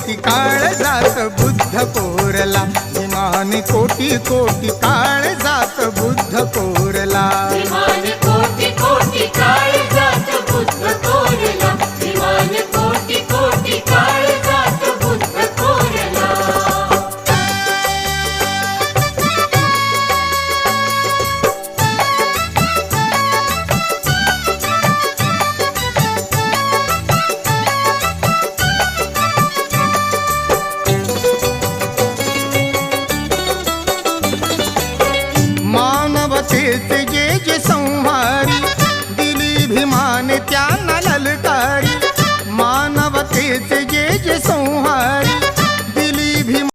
कोटी काळ जात बुद्ध कोरला, विमान कोटी कोटी काळ जात बुद्ध कोरला, विमान कोटी कोटी काळ जात बुद्ध कोरला, विमान कोटी कोटी काळ जात बुद्ध कोरला. मानवतेचे